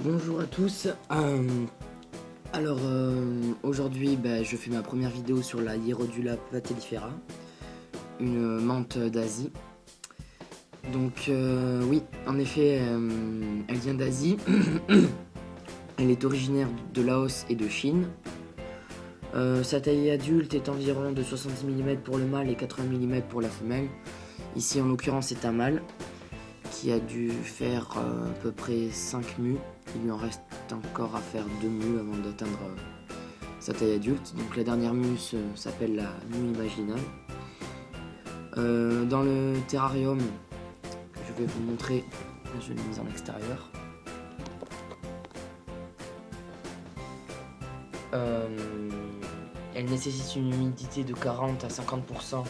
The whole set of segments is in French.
Bonjour à tous. Aujourd'hui, je fais ma première vidéo sur la Hierodula patellifera, une menthe d'Asie. Donc oui, en effet, elle vient d'Asie. Elle est originaire de Laos et de Chine. Sa taille adulte est environ de 70 mm pour le mâle et 80 mm pour la femelle. Ici, en l'occurrence, c'est un mâle qui a dû faire à peu près 5 mues. Il lui en reste encore à faire 2 mues avant d'atteindre sa taille adulte. Donc la dernière mue s'appelle la mue imaginale. Dans le terrarium que je vais vous montrer, je l'ai mise en extérieur. Elle nécessite une humidité de 40 à 50%,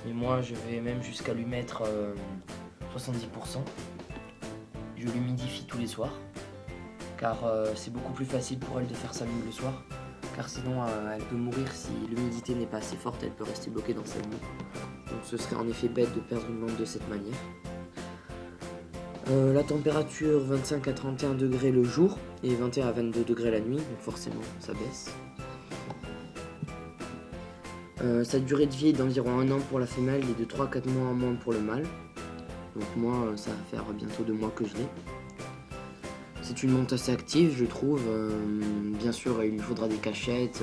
mais moi je vais même jusqu'à lui mettre 70%. Je l'humidifie tous les soirs, car c'est beaucoup plus facile pour elle de faire sa mue le soir, car sinon elle peut mourir si l'humidité n'est pas assez forte, elle peut rester bloquée dans sa mue. Donc ce serait en effet bête de perdre une menthe de cette manière. La température 25 à 31 degrés le jour et 21 à 22 degrés la nuit, donc forcément ça baisse. Sa durée de vie est d'environ 1 an pour la femelle et de 3 à 4 mois en moins pour le mâle. Donc moi ça va faire bientôt 2 mois que je l'ai. C'est une menthe assez active, je trouve. Bien sûr, il lui faudra des cachettes.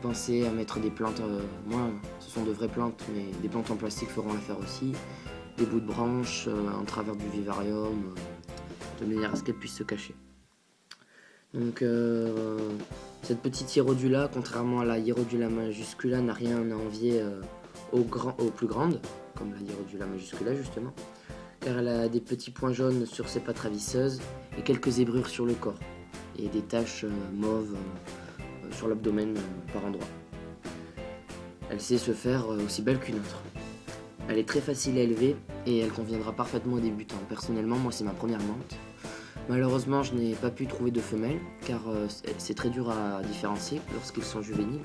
Pensez à mettre des plantes. Moi, ce sont de vraies plantes, mais des plantes en plastique feront l'affaire aussi. Des bouts de branches en travers du vivarium, de manière à ce qu'elle puisse se cacher. Donc, cette petite Hierodula, contrairement à la Hierodula majuscula, n'a rien à envier aux plus grandes, comme la Hierodula majuscula justement, car elle a des petits points jaunes sur ses pattes ravisseuses et quelques zébrures sur le corps, et des taches mauves sur l'abdomen par endroits. Elle sait se faire aussi belle qu'une autre. Elle est très facile à élever et elle conviendra parfaitement aux débutants. Personnellement, moi c'est ma première menthe. Malheureusement, je n'ai pas pu trouver de femelle, car c'est très dur à différencier lorsqu'ils sont juvéniles.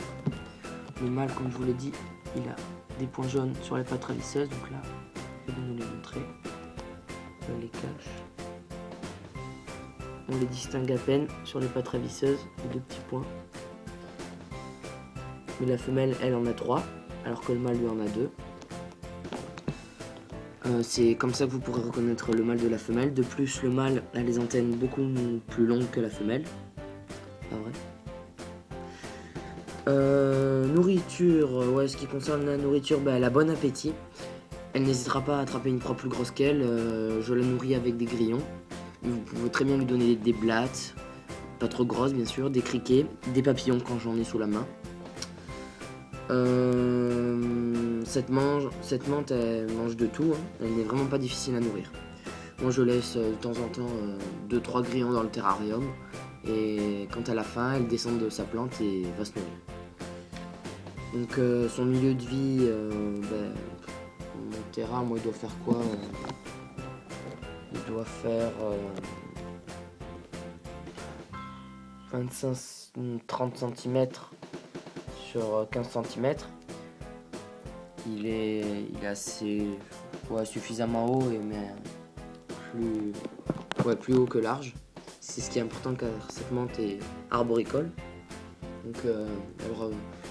Le mâle, comme je vous l'ai dit, il a des points jaunes sur les pattes ravisseuses, donc là, je vais vous les montrer. On les cache. On les distingue à peine sur les pattes ravisseuses, les 2 petits points. Mais la femelle, elle en a 3, alors que le mâle lui en a 2. C'est comme ça que vous pourrez reconnaître le mâle de la femelle. De plus, le mâle a les antennes beaucoup plus longues que la femelle. Pas vrai. Nourriture, ce qui concerne la nourriture, elle a bon appétit. Elle n'hésitera pas à attraper une proie plus grosse qu'elle. Je la nourris avec des grillons. Vous pouvez très bien lui donner des blattes, pas trop grosses bien sûr, des criquets, des papillons quand j'en ai sous la main. Cette menthe, elle mange de tout, hein. Elle n'est vraiment pas difficile à nourrir. Moi je laisse de temps en temps 2-3 grillons dans le terrarium, et quand elle a faim, elle descend de sa plante et va se nourrir. Donc son milieu de vie, mon terrain, moi il doit faire quoi Il doit faire 25-30 cm sur 15 cm. Il est assez suffisamment haut, mais plus haut que large. C'est ce qui est important, car cette menthe est arboricole. Donc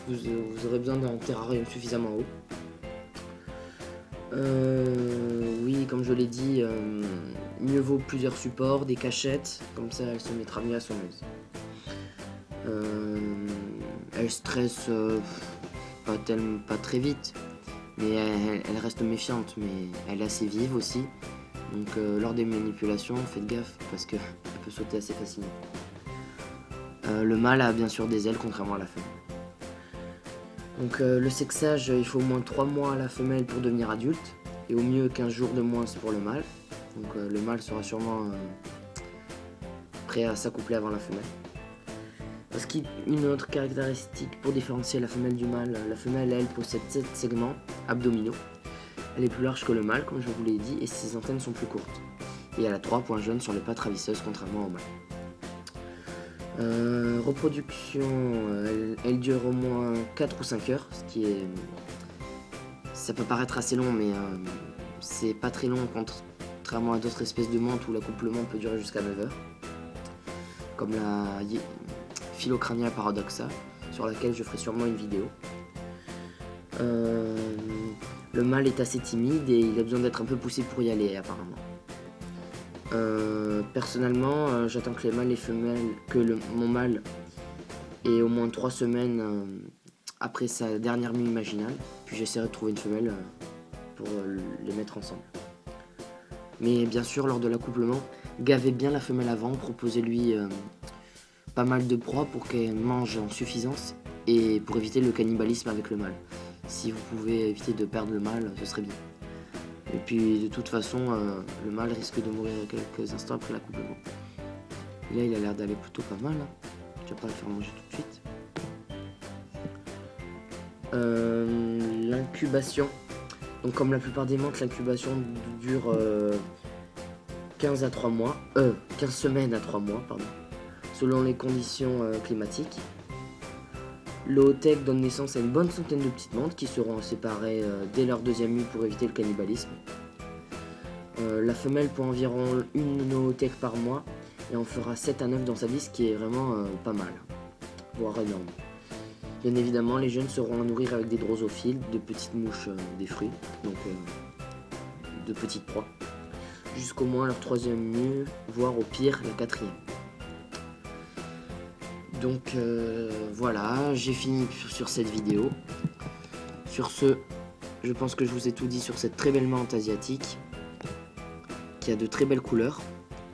vous aurez besoin d'un terrarium suffisamment haut. Oui, comme je l'ai dit, mieux vaut plusieurs supports, des cachettes, comme ça elle se mettra mieux à son aise. Elle stresse pas très vite, mais elle reste méfiante, mais elle est assez vive aussi. Donc lors des manipulations, faites gaffe parce qu'elle peut sauter assez facilement. Le mâle a bien sûr des ailes, contrairement à la femelle. Donc le sexage, il faut au moins 3 mois à la femelle pour devenir adulte, et au mieux 15 jours de moins pour le mâle. Donc le mâle sera sûrement prêt à s'accoupler avant la femelle. Une autre caractéristique pour différencier la femelle du mâle, la femelle elle possède 7 segments abdominaux. Elle est plus large que le mâle, comme je vous l'ai dit, et ses antennes sont plus courtes. Et elle a 3 points jaunes sur les pattes ravisseuses, contrairement au mâle. Reproduction, elle dure au moins 4 ou 5 heures, ça peut paraître assez long, mais c'est pas très long contrairement à d'autres espèces de menthes où l'accouplement peut durer jusqu'à 9 heures. comme la Philocrania paradoxa, sur laquelle je ferai sûrement une vidéo. Le mâle est assez timide et il a besoin d'être un peu poussé pour y aller apparemment. Personnellement, j'attends que les mâles et femelles, mon mâle ait au moins 3 semaines après sa dernière nuit imaginale, puis j'essaierai de trouver une femelle pour les mettre ensemble. Mais bien sûr, lors de l'accouplement, gavez bien la femelle avant, proposez-lui pas mal de proies pour qu'elle mange en suffisance et pour éviter le cannibalisme avec le mâle. Si vous pouvez éviter de perdre le mâle, ce serait bien. Et puis de toute façon, le mâle risque de mourir quelques instants après l'accouplement. Là, il a l'air d'aller plutôt pas mal. Je vais pas le faire manger tout de suite. L'incubation. Donc comme la plupart des menthes, l'incubation dure 15 semaines à 3 mois, pardon, selon les conditions climatiques. L'ootech donne naissance à une bonne centaine de petites menthes qui seront séparées dès leur deuxième nuit pour éviter le cannibalisme. La femelle pond environ une ootech par mois et en fera 7 à 9 dans sa vie, ce qui est vraiment pas mal, voire énorme. Bien évidemment, les jeunes seront à nourrir avec des drosophiles, de petites mouches des fruits, donc de petites proies, jusqu'au moins leur 3e nuit, voire au pire la 4e. Donc voilà, j'ai fini sur cette vidéo. Sur ce, je pense que je vous ai tout dit sur cette très belle menthe asiatique, qui a de très belles couleurs,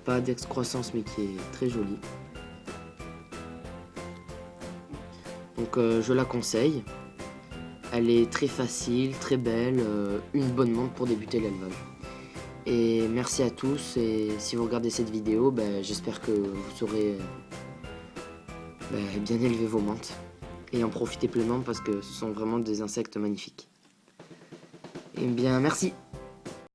pas d'excroissance mais qui est très jolie. Donc je la conseille, elle est très facile, très belle, une bonne menthe pour débuter l'élevage. Et merci à tous, et si vous regardez cette vidéo, j'espère que vous saurez bien élever vos menthes et en profiter pleinement parce que ce sont vraiment des insectes magnifiques. Et bien merci.